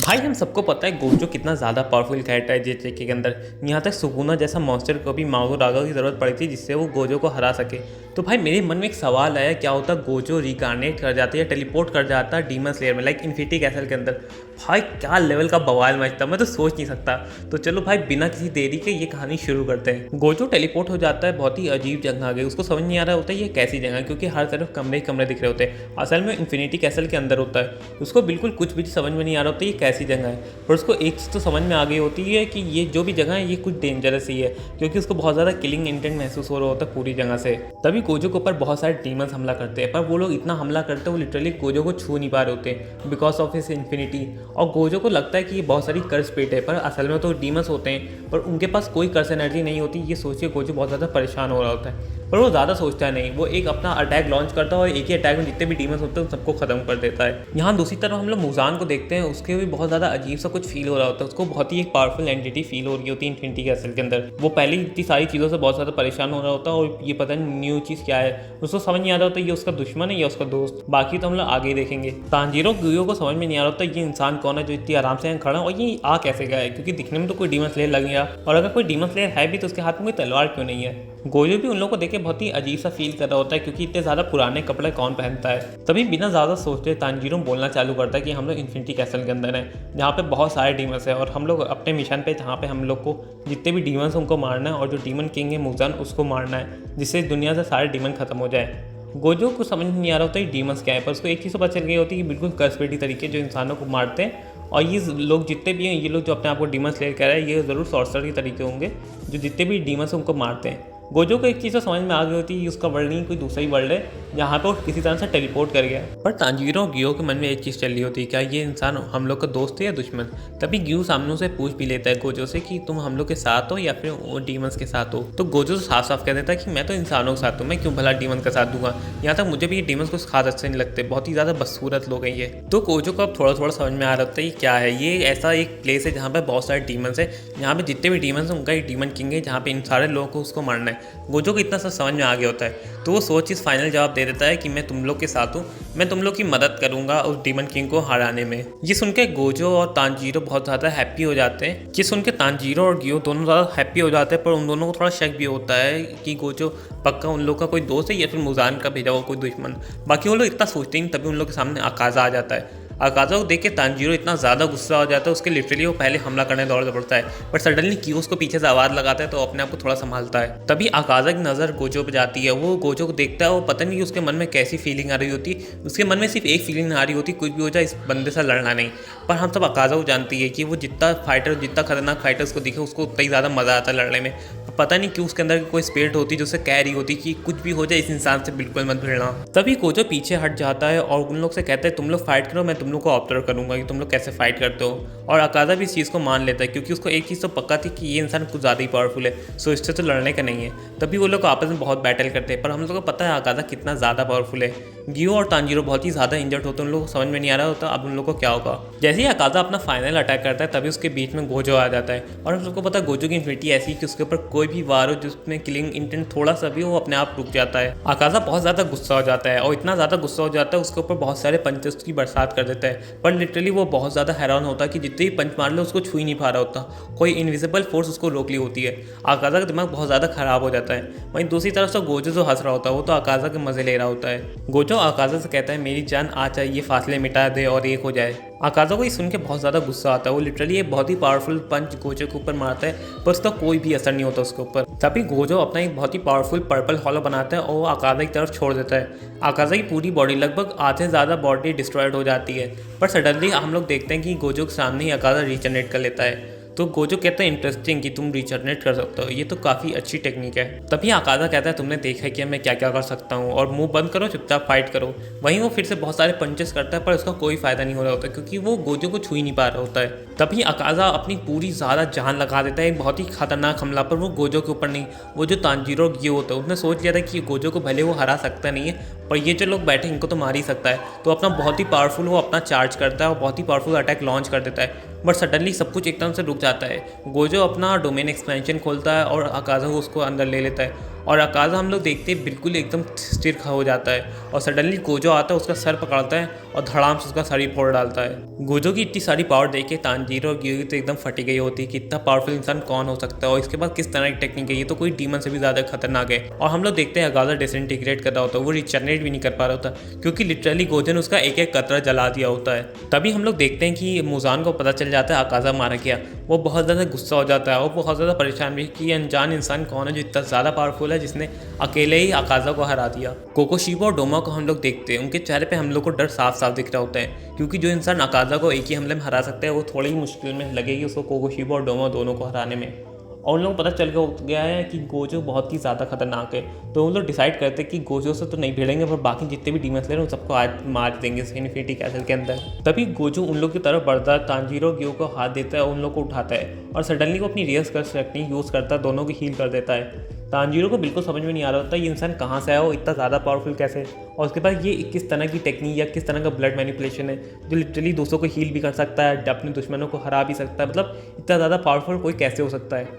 भाई हम सबको पता है गोजो कितना ज़्यादा पावरफुल कैरेक्टर है जेके के अंदर। यहाँ तक सुगुना जैसा मॉन्स्टर को भी माओ रागा की ज़रूरत पड़ी थी जिससे वो गोजो को हरा सके। तो भाई मेरे मन में एक सवाल आया, क्या होता गोजो रिकार्नेट कर जाता या टेलीपोर्ट कर जाता डीमन स्लेयर में, लाइक इन्फिनिटी कैसल के अंदर। भाई क्या लेवल का बवाल मैच था, मैं तो सोच नहीं सकता। तो चलो भाई बिना किसी देरी के ये कहानी शुरू करते हैं। गोजो टेलीपोर्ट हो जाता है बहुत ही अजीब जगह आ गई, उसको समझ नहीं आ रहा होता है ये कैसी जगह है, क्योंकि हर तरफ कमरे ही कमरे दिख रहे होते हैं। असल में इन्फिनिटी कैसल के अंदर होता है, उसको बिल्कुल कुछ भी समझ में नहीं आ रहा होता ये कैसी जगह है। पर उसको एक चीज़ तो समझ में आ गई होती है कि ये जो भी जगह है ये कुछ डेंजरस ही है, क्योंकि उसको बहुत ज़्यादा किलिंग इंटेंट महसूस हो रहा होता है पूरी जगह से। तभी गोजो के ऊपर बहुत सारे डीमंस हमला करते हैं, पर वो लोग इतना हमला करते हैं वो लिटरली गोजो को छू नहीं पा रहे होते बिकॉज ऑफ हिस इन्फिनिटी। और गोजो को लगता है कि ये बहुत सारी कर्स पेट है, पर असल में तो डीमंस होते हैं, पर उनके पास कोई कर्स एनर्जी नहीं होती। ये सोच के गोजो बहुत ज़्यादा परेशान हो रहा होता है, पर वो ज़्यादा सोचता है नहीं। वो एक अपना अटैक लॉन्च करता है और एक ही अटैक में जितने भी डीमंस होते हैं उन सबको खत्म कर देता है। यहाँ दूसरी तरफ हम लोग मुजान को देखते हैं, उसके भी बहुत ज़्यादा अजीब सा कुछ फील हो रहा होता है। उसको बहुत ही एक पावरफुल एंटिटी फील हो रही होती है इन्फिनिटी कैसल के अंदर। वो पहले ही इतनी सारी चीज़ों से बहुत ज़्यादा परेशान हो रहा होता है और ये पता नहीं न्यू चीज़ क्या है, उसको समझ नहीं आ रहा होता ये उसका दुश्मन है या उसका दोस्त। बाकी तो हम लोग आगे ही देखेंगे। तांजीरो गुयो को समझ में नहीं आ रहा होता ये इंसान कौन है जो इतनी आराम से यहाँ खड़ा है और ये आ कैसे गया है, क्योंकि दिखने में तो कोई डीमन स्लेयर लग गया, और अगर कोई डीमन स्लेयर है भी तो उसके हाथ में कोई तलवार क्यों नहीं है। गोजो भी उन लोगों को देख के बहुत ही अजीब सा फील कर रहा होता है, क्योंकि इतने ज़्यादा पुराने कपड़े कौन पहनता है। तभी बिना ज़्यादा सोचते तांजीरो बोलना चालू करता है कि हम लोग इन्फिनिटी कैसल के अंदर हैं, जहाँ पे बहुत सारे डीमंस हैं और हम लोग अपने मिशन पे जहाँ पे हम लोग को जितने भी डीमंस उनको मारना है, और जो डीमन किंग है मुजान उसको मारना है, जिससे दुनिया से सारे डीमन खत्म हो जाए। गोजो को समझ नहीं आ रहा होता ये डीमंस क्या है, पर उसको एक चीज़ तो पता चल गई होती है कि बिल्कुल कर्सपेटी तरीके जो इंसानों को मारते हैं, और ये लोग जितने भी हैं, ये लोग जो अपने आप को डीमन स्लेयर कह रहे हैं, ये ज़रूर सॉर्सर के तरीके होंगे जो जितने भी डीमंस उनको मारते हैं। गोजो को एक चीज़ तो समझ में आ गई होती है कि उसका वर्ल्ड नहीं कोई दूसरा ही वर्ल्ड है जहाँ पे वो किसी तरह से टेलीपोर्ट कर गया। पर तांजीरो और गियो के मन में एक चीज़ चल रही होती है, क्या ये इंसान हम लोग का दोस्त है या दुश्मन। तभी गियो सामने से पूछ भी लेता है गोजो से कि तुम हम लोग के साथ हो या फिर वो डीमंस के साथ हो। तो गोजो साफ साफ कह देता है कि मैं तो इंसानों के साथ हूँ, मैं क्यों भला डीमन का साथ दूंगा। यहाँ तक मुझे भी ये डीमंस कुछ खास अच्छे नहीं लगते, बहुत ही ज़्यादा बदसूरत लोग हैं ये। तो गोजो को अब थोड़ा थोड़ा समझ में आ रहा होता है ये क्या है। ये ऐसा एक प्लेस है जहाँ पर बहुत सारे डीमंस है, जहाँ पे जितने भी डीमंस हैं उनका एक डीमन किंग है, जहाँ पे इन सारे लोगों को उसको मारना है। गोजो को इतना सब समझ में आ गया होता है, तो वो सोच इस फाइनल जवाब दे देता है कि मैं तुम लोग के साथ हूँ, मैं तुम लोग की मदद करूंगा उस डीमन किंग को हराने में। ये सुन के गोजो और तांजीरो बहुत ज़्यादा हैप्पी हो जाते हैं। ये सुन के तांजीरो और गियो दोनों ज़्यादा हैप्पी हो जाते हैं, पर उन दोनों को थोड़ा शक भी होता है कि गोजो पक्का उन लोग का कोई दोस्त है या फिर मुजान का भेजा हुआ कोई दुश्मन। बाकी वो लोग इतना सोचते ही, तभी उन लोग के सामने अकाज़ा आ जाता है। अकाज़ा को देख के तांजीरो इतना ज़्यादा गुस्सा हो जाता है, उसके लिटरली वो पहले हमला करने दौड़ पड़ता है, बट सडनली गियो उसको पीछे से आवाज़ लगाता है तो अपने आप को थोड़ा संभालता है। तभी अकाज़ा की नज़र गोजो पे जाती है, वो गोजो को देखता है, वो पता नहीं कि उसके मन में कैसी फीलिंग आ रही होती। उसके मन में सिर्फ एक फीलिंग आ रही होती, कुछ भी हो जाए इस बंदे से लड़ना नहीं। पर हम सब अकाज़ा को जानती है कि वो जितना खतरनाक फाइटर उसको दिखे उसको उतना ही ज़्यादा मज़ा आता है लड़ने में। पता नहीं क्यों उसके अंदर कोई स्पिरिट होती जो उसे कह रही होती कि कुछ भी हो जाए इस इंसान से बिल्कुल मत भिड़ना। तभी गोजो पीछे हट जाता है और उन लोग से कहता है तुम लोग फाइट करो, मैं तुम लोग को ऑब्जर्व करूंगा कि तुम लोग कैसे फाइट करते हो। और अकाज़ा भी इस चीज़ को मान लेता है, क्योंकि उसको एक चीज़ तो पक्का थी कि ये इंसान कुछ ज़्यादा ही पावरफुल है, सो इससे तो लड़ने का नहीं है। तभी वो लोग आपस में बहुत बैटल करते हैं, पर हम लोग को पता है अकाज़ा कितना ज़्यादा पावरफुल है। गियो और तांजीरो बहुत ही ज़्यादा इंजर्ड होते हैं, उन लोगों को समझ में नहीं आ रहा होता अब उन लोगों को क्या होगा। जैसे ही अकाज़ा अपना फाइनल अटैक करता है, तभी उसके बीच में गोजो आ जाता है, और हम सबको पता है गोजो की इन्फिनिटी ऐसी कि उसके ऊपर कोई भी वार हो जिसमें किलिंग इंटेंट थोड़ा सा भी वो अपने आप रुक जाता है। अकाज़ा बहुत ज़्यादा गुस्सा हो जाता है, और इतना ज़्यादा गुस्सा हो जाता है उसके ऊपर बहुत सारे पंचेस की बरसात कर देता है। पर लिटरली वो बहुत ज़्यादा हैरान होता है कि जितने भी पंच मार लो उसको छू ही नहीं पा रहा होता, कोई इनविजिबल फोर्स उसको रोक ली होती है। अकाज़ा का दिमाग बहुत ज़्यादा खराब हो जाता है। वहीं दूसरी तरफ से गोजो जो हंस रहा होता है वो तो अकाज़ा के मज़े ले रहा होता है। गोजो अकाज़ा से कहता है मेरी जान आज चाहिए, फासले मिटा दे और एक हो जाए। अकाज़ा को ये सुन के बहुत ज़्यादा गुस्सा आता है, वो लिटरली एक बहुत ही पावरफुल पंच गोजो के ऊपर मारता है, पर उसका कोई भी असर नहीं होता उसके ऊपर। तभी गोजो अपना एक बहुत ही पावरफुल पर्पल हॉलो बनाता है और वो अकाज़ा की तरफ छोड़ देता है। अकाज़ा की पूरी बॉडी लगभग आधे से ज़्यादा बॉडी डिस्ट्रॉयड हो जाती है, पर सडनली हम लोग देखते हैं कि गोजो के सामने ही अकाज़ा रीजनरेट कर लेता है। तो गोजो कहता है इंटरेस्टिंग कि तुम रिजनरेट कर सकते हो, ये तो काफ़ी अच्छी टेक्निक है। तभी अकाज़ा कहता है तुमने देखा है कि मैं क्या क्या कर सकता हूँ, और मुंह बंद करो चुपचाप फाइट करो। वहीं वो फिर से बहुत सारे पंचेस करता है, पर उसका कोई फायदा नहीं हो रहा होता क्योंकि वो गोजो को छू ही नहीं पा रहा होता है। तभी अकाज़ा अपनी पूरी ज़्यादा जान लगा देता है एक बहुत ही खतरनाक हमला पर, वो गोजो के ऊपर नहीं, वो जो तांजीरो और गियो होता है उसने सोच लिया था कि गोजो को भले वो हरा सकता नहीं है, पर ये जो लोग बैठे इनको तो मार ही सकता है। तो अपना बहुत ही पावरफुल वो अपना चार्ज करता है और बहुत ही पावरफुल अटैक लॉन्च कर देता है, बट सडनली सब कुछ एकदम से रुक जाता है। गोजो अपना डोमेन एक्सपेंशन खोलता है और अकाज़ा उसको अंदर ले लेता है, और अकाज़ा हम लोग देखते हैं बिल्कुल एकदम स्थिर हो जाता है और सडनली गोजो आता है, उसका सर पकड़ता है और धड़ाम से उसका सर ही फोड़ डालता है। गोजो की इतनी सारी पावर देख के तांजीरो और ग्यूगी तो एकदम फटी गई होती है कि इतना पावरफुल इंसान कौन हो सकता है और इसके बाद किस तरह की टेक्निक है, ये तो कोई डीमन से भी ज़्यादा खतरनाक है। और हम लोग देखते हैं अकाज़ा डिसइंटीग्रेट कर रहा होता है, वो रिजनरेट भी नहीं कर पा रहा होता क्योंकि लिटरली गोजो ने उसका एक एक कतरा जला दिया होता है। तभी हम लोग देखते हैं कि मुजान को पता चल जाता है अकाज़ा मारा गया। वो बहुत ज़्यादा गुस्सा हो जाता है और बहुत ज़्यादा परेशान भी कि अनजान इंसान कौन है जो इतना ज़्यादा पावरफुल है जिसने अकेले ही अकाज़ा को हरा दिया। कोकोशीबा और डोमा को हम लोग देखते हैं, उनके चेहरे पे हम लोग को डर साफ साफ दिख रहा होता है क्योंकि जो इंसान अकाज़ा को एक ही हमले में हरा सकता है वो थोड़ी ही मुश्किल में लगेगी उसको कोकोशीबा और डोमा दोनों को हराने में। और उन लोगों को पता चल गया है कि गोजो बहुत ही ज़्यादा खतरनाक है, तो उन लोग डिसाइड करते हैं कि गोजो से तो नहीं भिड़ेंगे पर बाकी जितने भी डीमन स्लेयर हैं उन सबको आज मार देंगे इन्फिनिटी कैसल के अंदर। तभी गोजो उन लोग की तरफ बढ़ता है, तांजीरो ग्यू को हाथ देता है और उन लोग को उठाता है और सडनली वो अपनी रियर्स कर टेक्निक यूज़ करता है, दोनों की हील कर देता है। तांजीरो को बिल्कुल समझ में नहीं आ रहा होता ये इंसान कहाँ से आया, वो इतना ज़्यादा पावरफुल कैसे, और उसके बाद ये किस तरह की टेक्निक या किस तरह का ब्लड मैनिपुलेशन है जो लिटरली दूसरों को हील भी कर सकता है, अपने दुश्मनों को हरा भी सकता है, मतलब इतना ज़्यादा पावरफुल कोई कैसे हो सकता है।